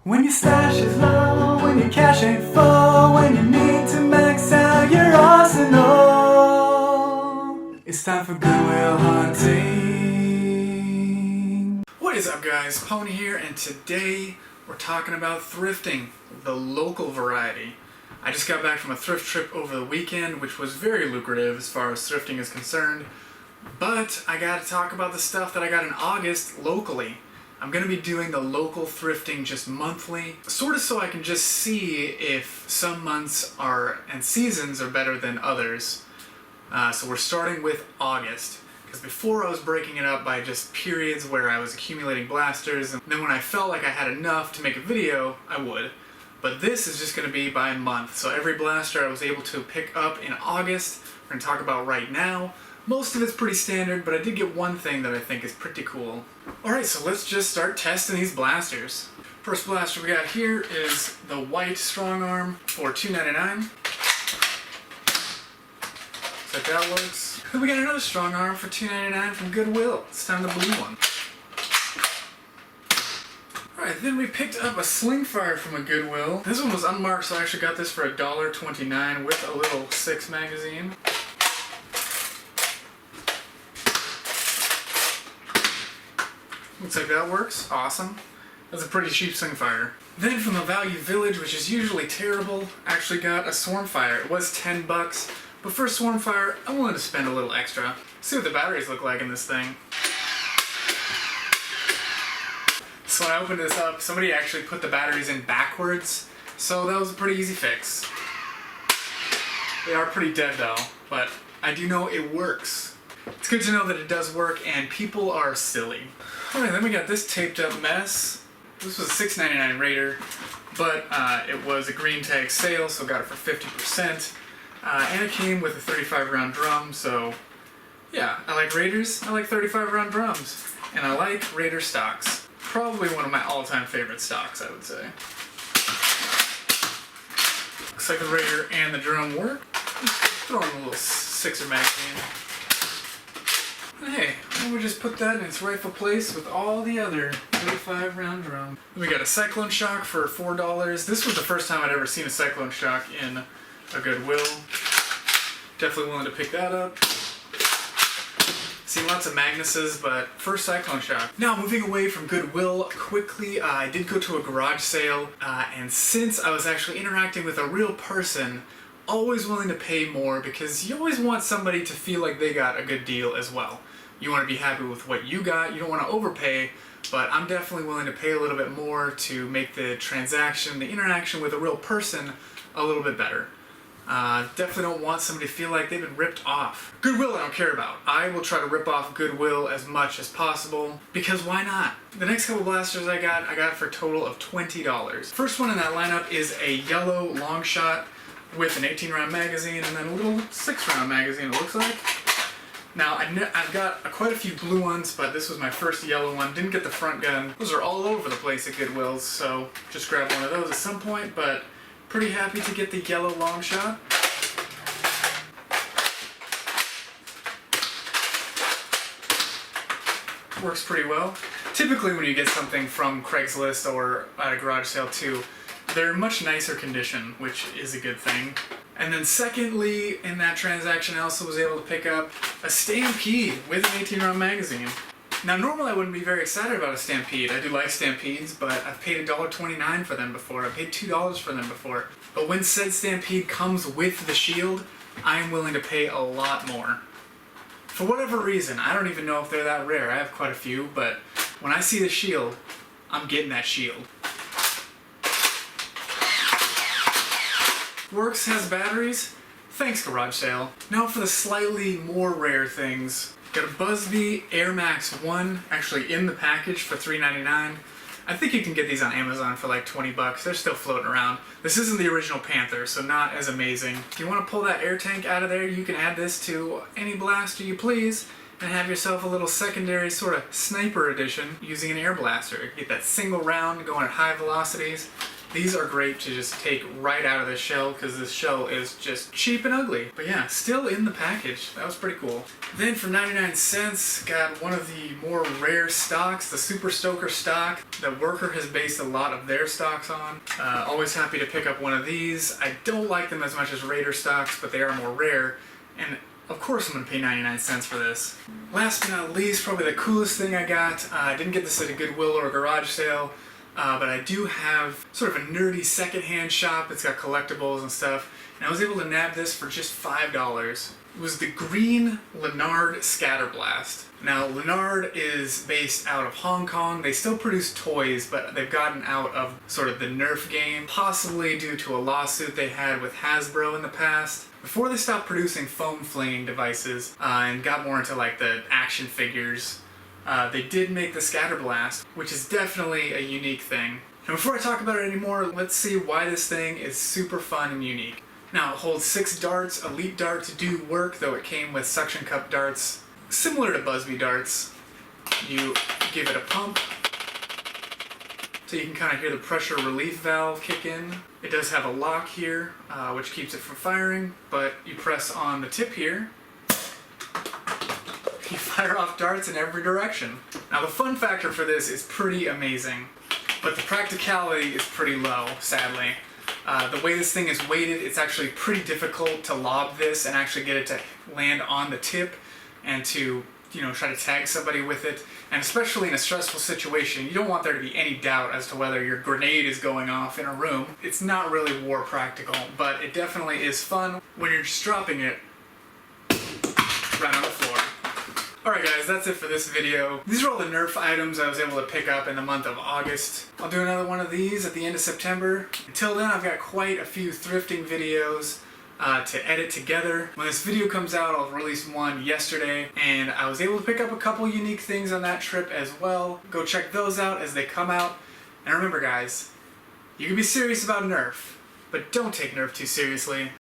When your stash is low, when your cash ain't full, when you need to max out your arsenal, it's time for Goodwill hunting. What is up, guys? Pony here, and today we're talking about thrifting, the local variety. I just got back from a thrift trip over the weekend, which was very lucrative as far as thrifting is concerned, but I gotta talk about the stuff that I got in August locally. I'm going to be doing the local thrifting just monthly, sort of so I can just see if some months and seasons are better than others. So we're starting with August, because before I was breaking it up by just periods where I was accumulating blasters, and then when I felt like I had enough to make a video, I would. But this is just going to be by month, so every blaster I was able to pick up in August, we're going to talk about right now. Most of it's pretty standard, but I did get one thing that I think is pretty cool. Alright, so let's just start testing these blasters. First blaster we got here is the white strong arm for $2.99. So that works. Then we got another strong arm for $2.99 from Goodwill. This time the blue one. Alright, then we picked up a sling fire from a Goodwill. This one was unmarked, so I actually got this for $1.29 with a little 6 magazine. Looks like that works. Awesome. That's a pretty cheap sling fire. Then from the Value Village, which is usually terrible, I actually got a swarm fire. It was $10, but for a swarm fire, I wanted to spend a little extra. See what the batteries look like in this thing. So when I opened this up, somebody actually put the batteries in backwards, so that was a pretty easy fix. They are pretty dead though, but I do know it works. It's good to know that it does work, and people are silly. Alright, then we got this taped up mess. This was a $6.99 Raider, but it was a green tag sale, so got it for 50%. And it came with a 35 round drum, so yeah, I like Raiders, I like 35 round drums, and I like Raider stocks. Probably one of my all-time favorite stocks, I would say. Looks like the Raider and the drum work. Throw in a little 6er magazine. Hey, we just put that in its rightful place with all the other 35 round drum. We got a Cyclone Shock for $4. This was the first time I'd ever seen a Cyclone Shock in a Goodwill. Definitely willing to pick that up. Seen lots of Magnuses, but first Cyclone Shock. Now moving away from Goodwill quickly, I did go to a garage sale, and since I was actually interacting with a real person, always willing to pay more, because you always want somebody to feel like they got a good deal as well. You want to be happy with what you got, you don't want to overpay, but I'm definitely willing to pay a little bit more to make the transaction, the interaction with a real person, a little bit better. Definitely don't want somebody to feel like they've been ripped off. Goodwill I don't care about. I will try to rip off Goodwill as much as possible, because why not? The next couple blasters I got for a total of $20. First one in that lineup is a yellow long shot with an 18 round magazine and then a little 6 round magazine, it looks like. Now, I've got quite a few blue ones, but this was my first yellow one. Didn't get the front gun. Those are all over the place at Goodwill's, so just grab one of those at some point, but pretty happy to get the yellow long shot. Works pretty well. Typically when you get something from Craigslist or at a garage sale too, they're in much nicer condition, which is a good thing. And then secondly, in that transaction, I also was able to pick up a Stampede with an 18 round magazine. Now normally I wouldn't be very excited about a Stampede. I do like Stampedes, but I've paid $1.29 for them before. I've paid $2 for them before. But when said Stampede comes with the shield, I'm willing to pay a lot more. For whatever reason, I don't even know if they're that rare. I have quite a few, but when I see the shield, I'm getting that shield. Works, has batteries. Thanks, garage sale. Now for the slightly more rare things. Got a Busby Air Max 1 actually in the package for $3.99. I think you can get these on Amazon for like 20 bucks. They're still floating around. This isn't the original Panther, so not as amazing. If you want to pull that air tank out of there, you can add this to any blaster you please and have yourself a little secondary sort of sniper edition using an air blaster. Get that single round going at high velocities. These are great to just take right out of the shell because this shell is just cheap and ugly. But yeah, still in the package. That was pretty cool. Then for 99 cents, got one of the more rare stocks, the Super Stoker stock that Worker has based a lot of their stocks on. Always happy to pick up one of these. I don't like them as much as Raider stocks, but they are more rare. And of course I'm going to pay 99 cents for this. Last but not least, probably the coolest thing I got. I didn't get this at a Goodwill or a garage sale. But I do have sort of a nerdy secondhand shop. It's got collectibles and stuff. And I was able to nab this for just $5. It was the green Leonard Scatterblast. Now, Leonard is based out of Hong Kong. They still produce toys, but they've gotten out of sort of the Nerf game, possibly due to a lawsuit they had with Hasbro in the past. Before they stopped producing foam flinging devices and got more into like the action figures, they did make the Scatterblast, which is definitely a unique thing. And before I talk about it anymore, let's see why this thing is super fun and unique. Now, it holds 6 darts. Elite darts do work, though it came with suction cup darts. Similar to Busby darts, you give it a pump, so you can kind of hear the pressure relief valve kick in. It does have a lock here, which keeps it from firing, but you press on the tip here, you fire off darts in every direction. Now the fun factor for this is pretty amazing, but the practicality is pretty low, sadly. The way this thing is weighted, it's actually pretty difficult to lob this and actually get it to land on the tip and to, try to tag somebody with it. And especially in a stressful situation, you don't want there to be any doubt as to whether your grenade is going off in a room. It's not really war practical, but it definitely is fun when you're just dropping it right on the floor. Alright guys, that's it for this video. These are all the Nerf items I was able to pick up in the month of August. I'll do another one of these at the end of September. Until then, I've got quite a few thrifting videos to edit together. When this video comes out, I'll release one yesterday, and I was able to pick up a couple unique things on that trip as well. Go check those out as they come out. And remember guys, you can be serious about Nerf, but don't take Nerf too seriously.